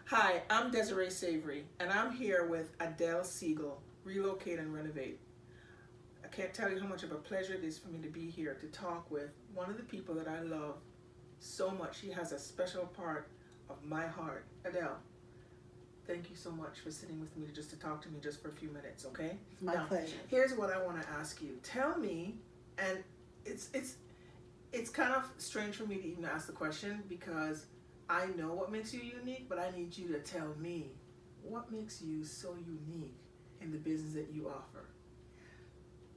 Hi, I'm Desiree Savory, and I'm here with Adele Siegel, Relocate and Renovate. I can't tell you how much of a pleasure it is for me to be here to talk with one of the people that I love so much. She has a special part of my heart. Adele, thank you so much for sitting with me just to talk to me just for a few minutes, okay? It's my pleasure. Here's what I want to ask you. Tell me, and it's kind of strange for me to even ask the question because I know what makes you unique, but I need you to tell me what makes you so unique in the business that you offer.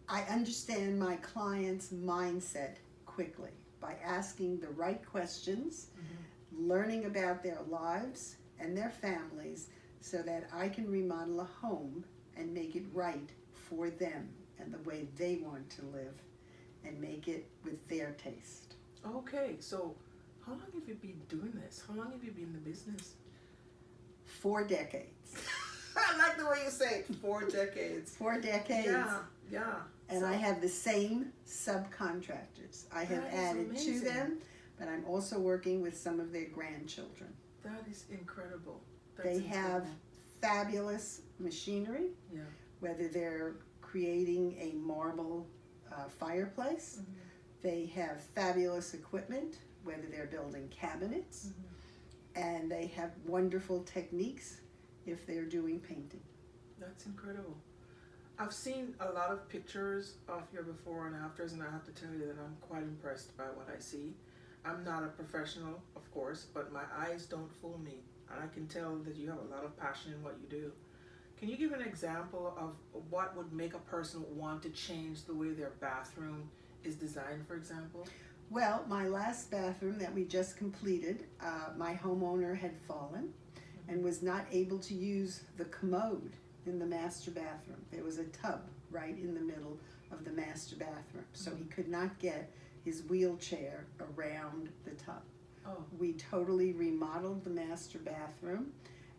I understand my client's mindset quickly by asking the right questions, learning about their lives and their families so that I can remodel a home and make it right for them and the way they want to live and make it with their taste. Okay, so how long have you been doing this? How long have you been in the business? 4 decades. I like the way you say it, 4 decades. 4 decades. Yeah. And I have the same subcontractors. I have That is added to amazing. them, but I'm also working with some of their grandchildren. That is incredible. They have fabulous machinery, Yeah. whether they're creating a marble fireplace. They have fabulous equipment, whether they're building cabinets, and they have wonderful techniques if they're doing painting. That's incredible. I've seen a lot of pictures of your before and afters, and I have to tell you that I'm quite impressed by what I see. I'm not a professional, of course, but my eyes don't fool me, and I can tell that you have a lot of passion in what you do. Can you give an example of what would make a person want to change the way their bathroom is designed, for example? Well, my last bathroom that we just completed, my homeowner had fallen and was not able to use the commode in the master bathroom. There was a tub right in the middle of the master bathroom, so he could not get his wheelchair around the tub. Oh. We totally remodeled the master bathroom.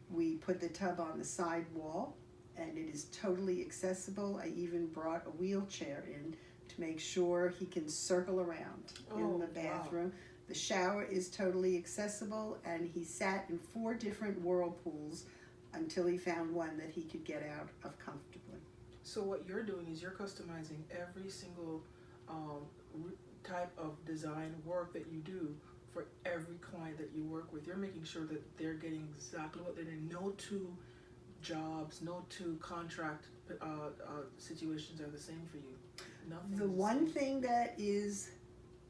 We put the tub on the side wall, and it is totally accessible. I even brought a wheelchair in to make sure he can circle around in the bathroom. Wow. The shower is totally accessible, and he sat in 4 different whirlpools until he found one that he could get out of comfortably. So what you're doing is you're customizing every single type of design work that you do for every client that you work with. You're making sure that they're getting exactly what they need. No 2 jobs, no 2 contract situations are the same for you. Nothing. The one thing that is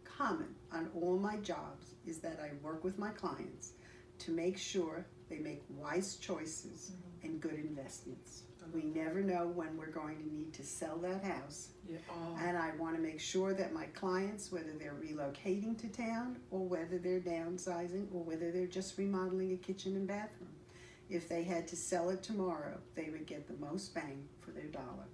common on all my jobs is that I work with my clients to make sure they make wise choices and good investments. We never know when we're going to need to sell that house. Yeah. And I want to make sure that my clients, whether they're relocating to town or whether they're downsizing or whether they're just remodeling a kitchen and bathroom, if they had to sell it tomorrow, they would get the most bang for their dollar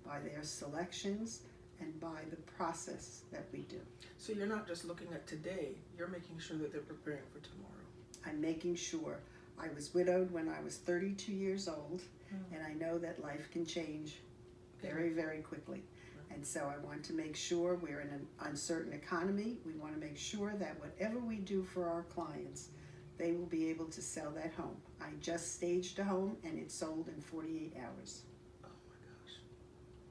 by their selections and by the process that we do. So you're not just looking at today, you're making sure that they're preparing for tomorrow. I'm making sure. I was widowed when I was 32 years old, and I know that life can change very, very quickly. And so I want to make sure we're in an uncertain economy. We want to make sure that whatever we do for our clients, they will be able to sell that home. I just staged a home, and it sold in 48 hours. Oh my gosh.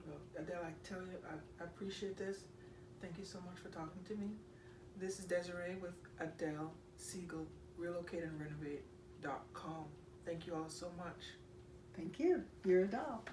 Well, Adele, I tell you, I appreciate this. Thank you so much for talking to me. This is Desiree with Adele Siegel, relocateandrenovate.com. Thank you all so much. Thank you. You're a doll.